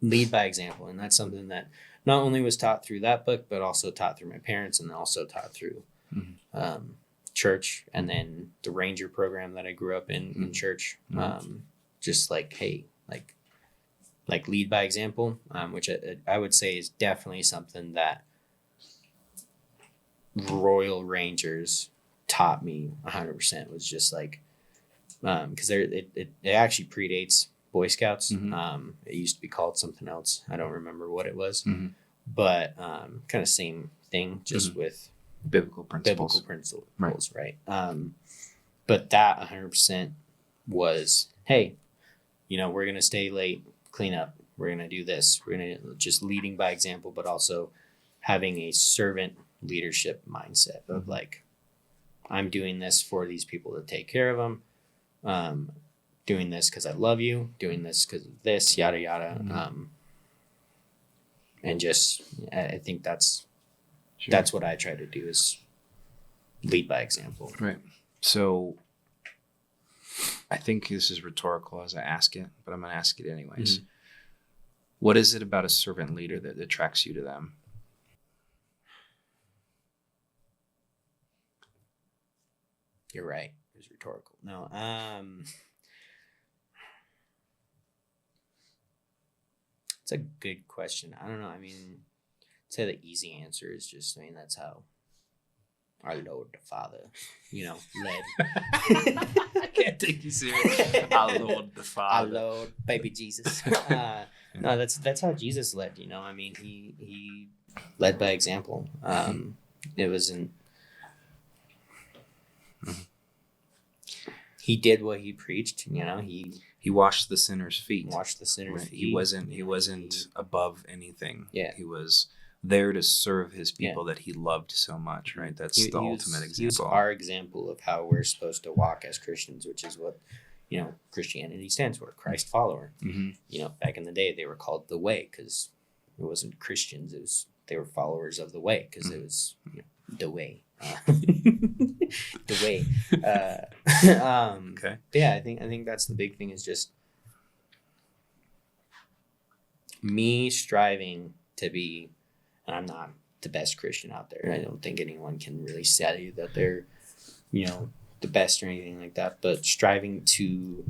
lead by example. And that's something that not only was taught through that book, but also taught through my parents, and also taught through church, and then the ranger program that I grew up in church. Just like, hey, like lead by example, which I would say is definitely something that Royal Rangers taught me 100%. Was just like, because it actually predates Boy Scouts. It used to be called something else. I don't remember what it was, but kind of same thing, just with biblical principles, right? But that 100% was, hey, you know, we're gonna stay late, clean up. We're gonna do this. We're gonna just leading by example, but also having a servant leadership mindset of like, I'm doing this for these people to take care of them. Doing this because I love you. Doing this because of this, yada yada. And just, I think that's what I try to do, is lead by example. Right. So I think this is rhetorical as I ask it, but I'm going to ask it anyways. What is it about a servant leader that attracts you to them? You're right. It was rhetorical. No. It's a good question. I don't know. I mean, I'd say the easy answer is just, I mean, that's how our Lord the Father, you know, led. I can't take you serious. Our Lord the Father. Our Lord, baby Jesus. No, that's how Jesus led. You know, I mean, he led by example. It wasn't. He did what he preached. You know, he washed the sinner's feet. Feet. He wasn't above anything. Yeah. He was there to serve his people that he loved so much, right? That's the ultimate example. He was our example of how we're supposed to walk as Christians, which is what, you know, Christianity stands for, Christ follower. You know, back in the day, they were called the Way because it wasn't Christians. They were followers of the Way because it was, you know, the Way. The Way. Okay. Yeah, I think that's the big thing, is just me striving to be, and I'm not the best Christian out there. I don't think anyone can really say that they're, you know, the best or anything like that, but striving to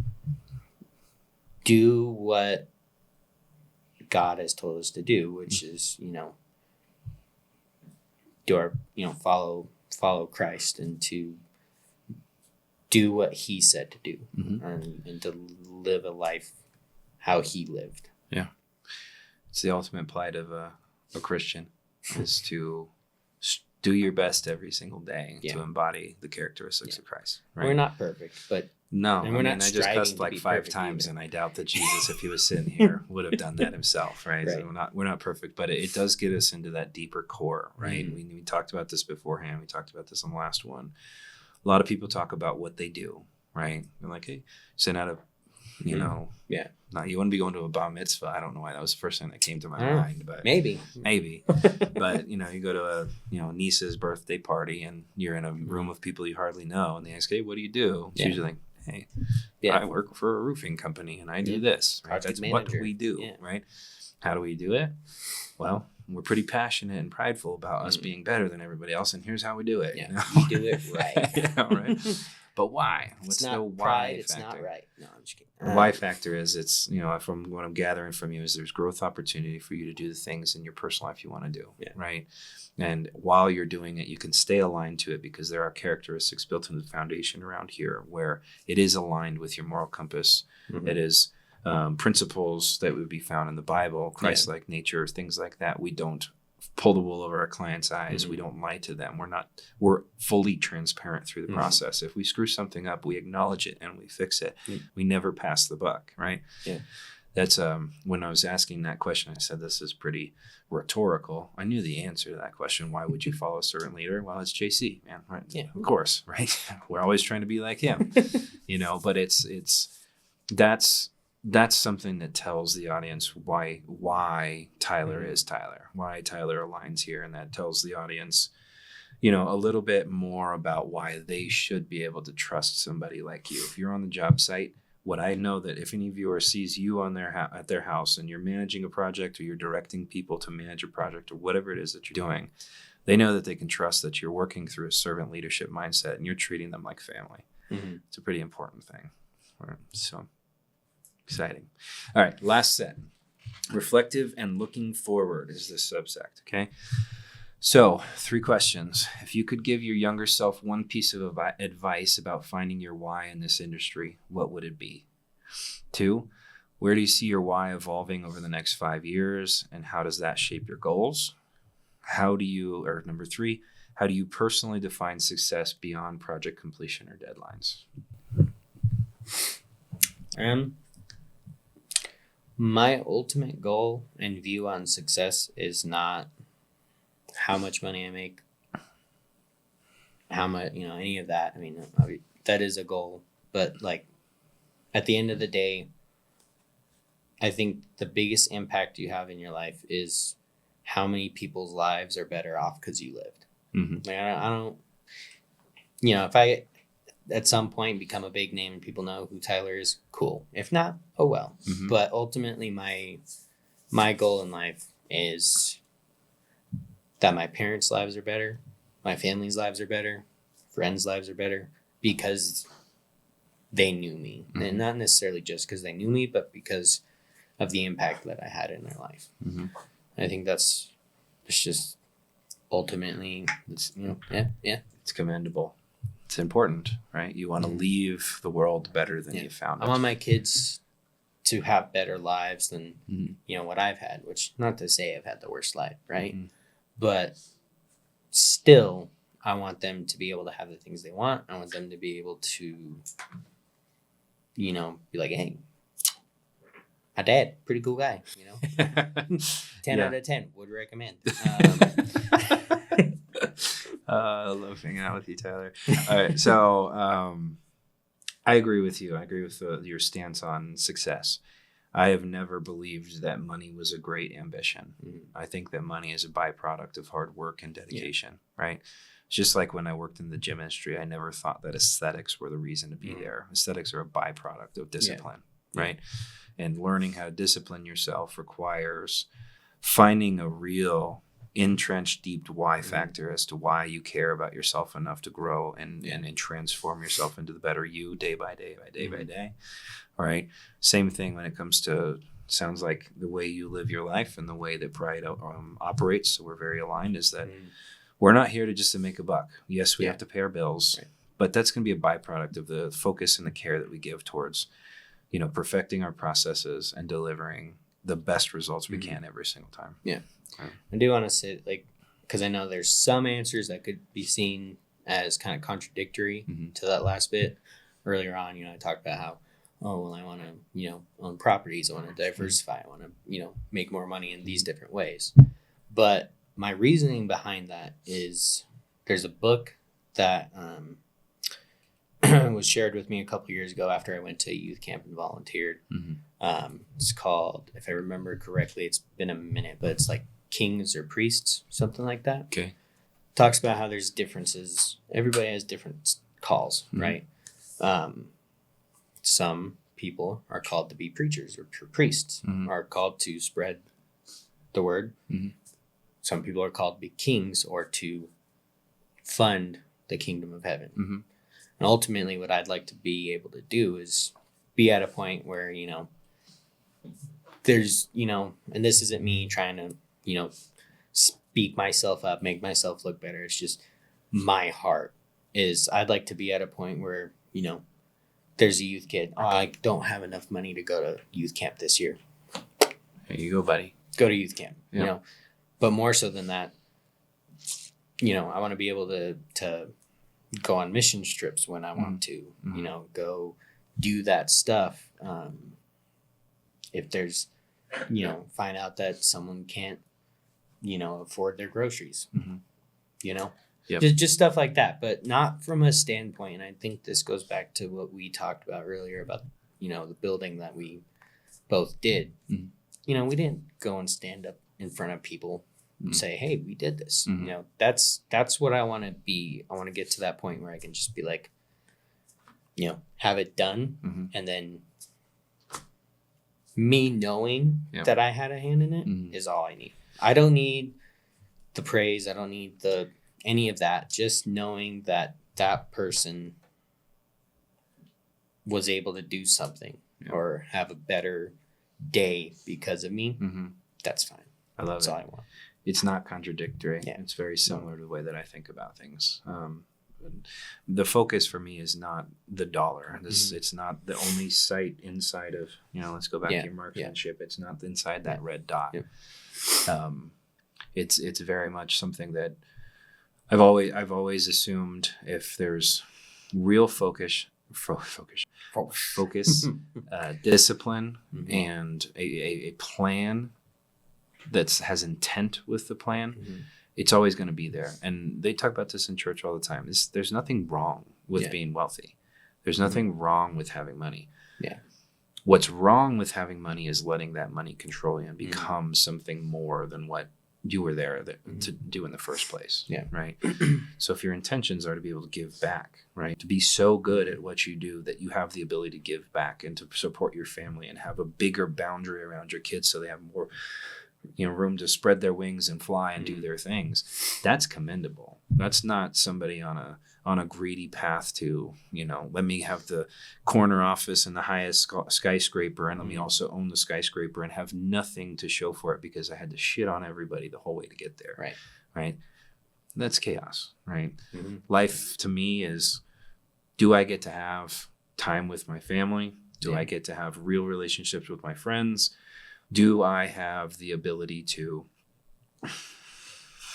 do what God has told us to do, which is, you know, follow Christ, and to do what he said to do, and to live a life how he lived. Yeah. It's the ultimate plight of a Christian, is to do your best every single day to embody the characteristics of Christ. Right? We're not perfect, but no, I just cussed like 5 times, and I doubt that Jesus, if he was sitting here, would have done that himself, right? So we're not perfect, but it does get us into that deeper core, right? We talked about this beforehand. We talked about this on the last one. A lot of people talk about what they do, right? They're like, hey, send out a, you know, not, you wouldn't be going to a bar mitzvah. I don't know why that was the first thing that came to my mind, but maybe, but you know, you go to a, you know, niece's birthday party, and you're in a room of people you hardly know, and they ask, hey, what do you do? It's usually like, hey, I work for a roofing company, and I do this. Right? That's what we do, right? How do we do it? Well, we're pretty passionate and prideful about us being better than everybody else, and here's how we do it. Yeah, you know? we do it right. Yeah, right. But why? What's it's not the why pride, factor? it's not right. No, I'm just kidding. The why factor is it's, from what I'm gathering from you is there's growth opportunity for you to do the things in your personal life you want to do, right? And while you're doing it, you can stay aligned to it because there are characteristics built into the foundation around here where it is aligned with your moral compass. Mm-hmm. It is principles that would be found in the Bible, Christ-like nature, things like that. We don't pull the wool over our clients' eyes. Mm-hmm. We don't lie to them. We're fully transparent through the mm-hmm. process. If we screw something up, we acknowledge it and we fix it. Mm-hmm. We never pass the buck, right? Yeah. That's when I was asking that question, I said, this is pretty rhetorical. I knew the answer to that question. Why would you follow a certain leader? Well, it's JC, man. Right? Yeah. Of course, right? We're always trying to be like him, but that's something that tells the audience why Tyler mm-hmm. is Tyler, why Tyler aligns here. And that tells the audience, a little bit more about why they should be able to trust somebody like you. If you're on the job site, what I know that if any viewer sees you on at their house and you're managing a project or you're directing people to manage a project or whatever it is that you're doing, they know that they can trust that you're working through a servant leadership mindset and you're treating them like family. Mm-hmm. It's a pretty important thing. Right. So exciting. All right. Last set. Reflective and looking forward is the subsect. Okay. So 3 questions. If you could give your younger self one piece of advice about finding your why in this industry, what would it be? 2, where do you see your why evolving over the next 5 years and how does that shape your goals? Number 3, how do you personally define success beyond project completion or deadlines? My ultimate goal and view on success is not how much money I make, how much, any of that. I mean, that is a goal, but at the end of the day, I think the biggest impact you have in your life is how many people's lives are better off because you lived. Mm-hmm. I don't, if I at some point become a big name and people know who Tyler is, cool. If not, oh well. Mm-hmm. But ultimately, my goal in life is that my parents' lives are better, my family's lives are better, friends' lives are better because they knew me. Mm-hmm. And not necessarily just because they knew me, but because of the impact that I had in their life. Mm-hmm. I think it's just ultimately, it's commendable. It's important, right? You want to leave the world better than you found it. I want my kids to have better lives than, what I've had, which not to say I've had the worst life, right? Mm-hmm. But still, I want them to be able to have the things they want. I want them to be able to, be like, hey, my dad, pretty cool guy, 10 out of 10, would recommend. I love hanging out with you, Tyler. All right, so I agree with you. I agree with your stance on success. I have never believed that money was a great ambition. Mm-hmm. I think that money is a byproduct of hard work and dedication, right? It's just like when I worked in the gym industry, I never thought that aesthetics were the reason to be there. Aesthetics are a byproduct of discipline, right? And learning how to discipline yourself requires finding a real entrenched, deep why factor as to why you care about yourself enough to grow and transform yourself into the better you day by day by day. All right. Same thing when it comes to, sounds like the way you live your life and the way that Pride operates. So we're very aligned is that we're not here to make a buck. Yes, we have to pay our bills, but that's going to be a byproduct of the focus and the care that we give towards, perfecting our processes and delivering the best results we can every single time. Yeah. I do want to say, because I know there's some answers that could be seen as kind of contradictory to that last bit. Earlier on, I talked about how, I want to, own properties. I want to diversify. I want to, make more money in these different ways. But my reasoning behind that is there's a book that was shared with me a couple years ago after I went to youth camp and volunteered. Mm-hmm. It's called, if I remember correctly, it's been a minute, but it's like Kings or Priests, something like that. Okay. Talks about how there's differences. Everybody has different calls, right? Some people are called to be preachers or priests, are called to spread the word. Mm-hmm. Some people are called to be kings or to fund the kingdom of heaven. Mm-hmm. And ultimately what I'd like to be able to do is be at a point where, there's, and this isn't me trying to, speak myself up, make myself look better. It's just my heart is I'd like to be at a point where, there's a youth kid. Oh, I don't have enough money to go to youth camp this year. There you go, buddy. Go to youth camp, Yeah. But more so than that, I want to be able to go on mission trips when I want to, go do that stuff. If there's, find out that someone can't, afford their groceries, Yep. just stuff like that, but not from a standpoint. And I think this goes back to what we talked about earlier about, the building that we both did. Mm-hmm. We didn't go and stand up in front of people and say, hey, we did this. Mm-hmm. That's what I want to be. I want to get to that point where I can just be like, have it done. Mm-hmm. And then me knowing that I had a hand in it is all I need. I don't need the praise. I don't need any of that. Just knowing that that person was able to do something or have a better day because of me. That's fine. I love That's it. all I want. It's not contradictory. Yeah. It's very similar to the way that I think about things. The focus for me is not the dollar. It's not the only sight inside of, let's go back to your marksmanship. It's not inside that red dot. It's very much something that I've always assumed if there's real focus, discipline, and a plan that has intent with the plan, it's always going to be there. And they talk about this in church all the time. There's nothing wrong with being wealthy. There's nothing wrong with having money. Yeah. What's wrong with having money is letting that money control you and become something more than what you were there to do in the first place. Yeah. Right. So if your intentions are to be able to give back, right, to be so good at what you do that you have the ability to give back and to support your family and have a bigger boundary around your kids so they have more room to spread their wings and fly and do their things, that's commendable. That's not somebody on a greedy path to, let me have the corner office in the highest skyscraper and let me also own the skyscraper and have nothing to show for it because I had to shit on everybody the whole way to get there. Right. That's chaos, right? Life to me is, do I get to have time with my family? Do I get to have real relationships with my friends? Do I have the ability to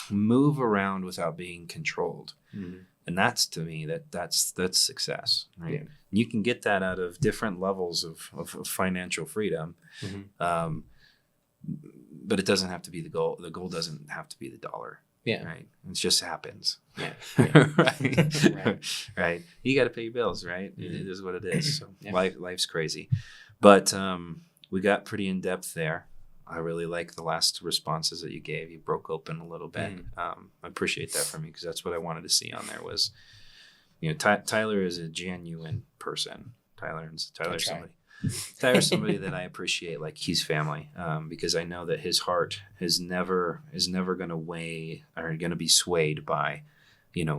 move around without being controlled? And that's, to me, that's success, right? Yeah. You can get that out of different levels of financial freedom, but it doesn't have to be the goal. The goal doesn't have to be the dollar. Yeah. Right. It just happens. Yeah. Right. You got to pay your bills, right? It is what it is. So life's crazy, but we got pretty in depth there. I really like the last responses that you gave. You broke open a little bit. I appreciate that from you because that's what I wanted to see on there was, Tyler is a genuine person. Tyler's somebody that I appreciate, like he's family, because I know that his heart is never going to weigh or going to be swayed by,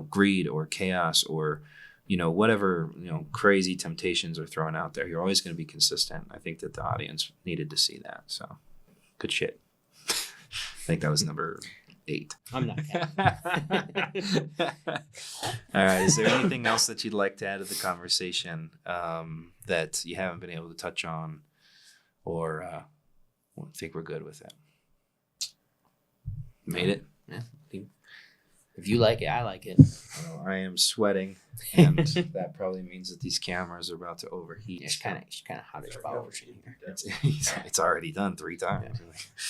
greed or chaos or, whatever, crazy temptations are thrown out there. You're always going to be consistent. I think that the audience needed to see that. So good shit. I think that was number 8. I'm not All right. Is there anything else that you'd like to add to the conversation that you haven't been able to touch on or think we're good with it? Made it? Yeah. If you like it, I like it. Well, I am sweating, and that probably means that these cameras are about to overheat. It's kind of hot as balls in here. It's already done 3 times.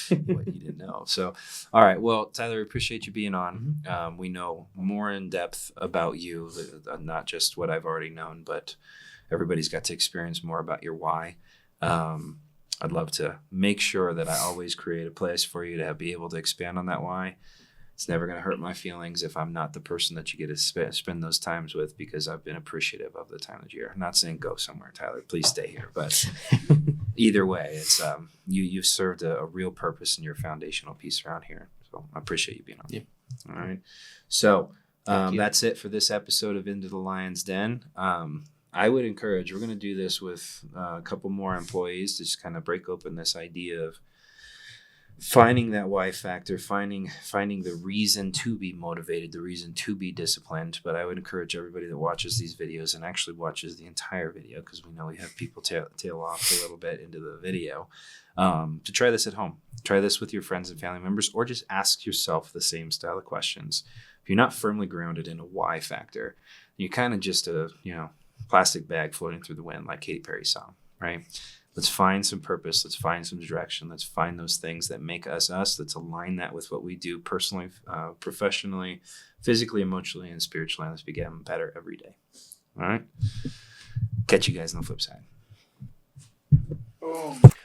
Yeah. What you didn't know. So, all right. Well, Tyler, we appreciate you being on. We know more in depth about you, not just what I've already known, but everybody's got to experience more about your why. I'd love to make sure that I always create a place for you to be able to expand on that why. It's never going to hurt my feelings if I'm not the person that you get to spend those times with because I've been appreciative of the time of year. I'm not saying go somewhere, Tyler. Please stay here. But either way, it's you've served a real purpose in your foundational piece around here. So I appreciate you being on. Yeah. All right. So Thank you. That's it for this episode of Into the Lion's Den. I would encourage, we're going to do this with a couple more employees to just kind of break open this idea of finding that why factor, finding the reason to be motivated, the reason to be disciplined. But I would encourage everybody that watches these videos and actually watches the entire video, because we know we have people tail off a little bit into the video, to try this at home. Try this with your friends and family members, or just ask yourself the same style of questions. If you're not firmly grounded in a why factor, you're kind of just a plastic bag floating through the wind, like Katy Perry's song, right? Let's find some purpose. Let's find some direction. Let's find those things that make us us. Let's align that with what we do personally, professionally, physically, emotionally, and spiritually. Let's become better every day. All right? Catch you guys on the flip side.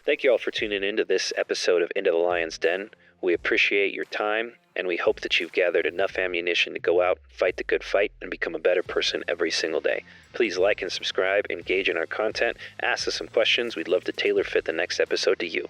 Thank you all for tuning in to this episode of Into the Lion's Den. We appreciate your time, and we hope that you've gathered enough ammunition to go out, fight the good fight, and become a better person every single day. Please like and subscribe, engage in our content, ask us some questions. We'd love to tailor fit the next episode to you.